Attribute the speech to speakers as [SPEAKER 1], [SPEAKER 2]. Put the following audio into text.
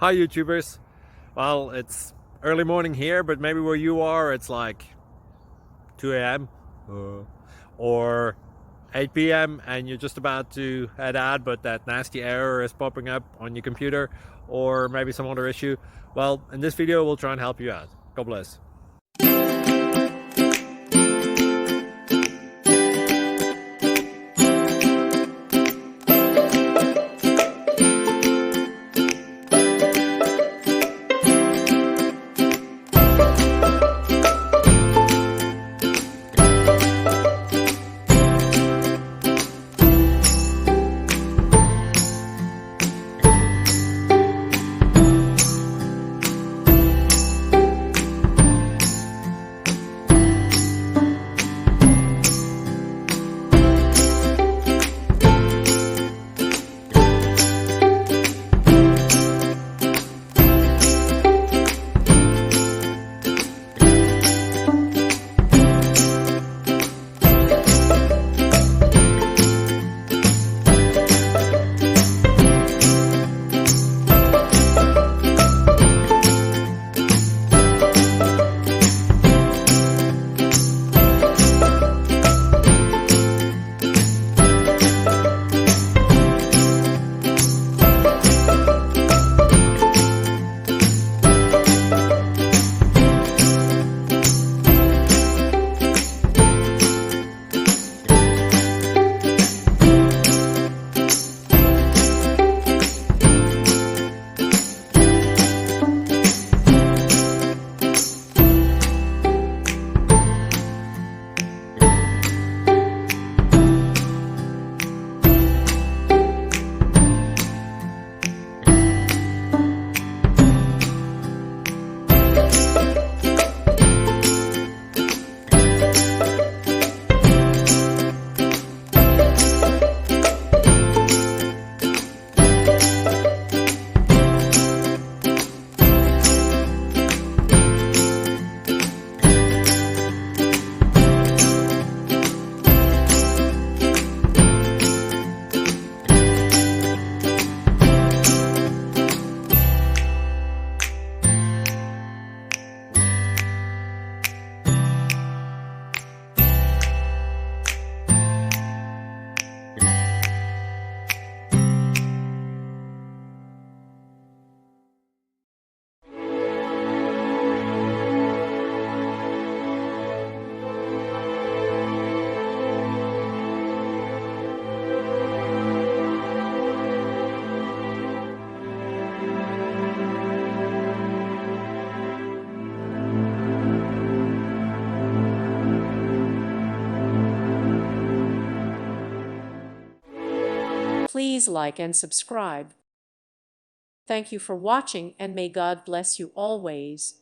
[SPEAKER 1] Hi YouTubers. Well, it's early morning here, but maybe where you are it's like 2 a.m. or 8 p.m. and you're just about to head out, but that nasty error is popping up on your computer, or maybe some other issue. Well, in this video we'll try and help you out. God bless.
[SPEAKER 2] Please like and subscribe. Thank you for watching, and may God bless you always.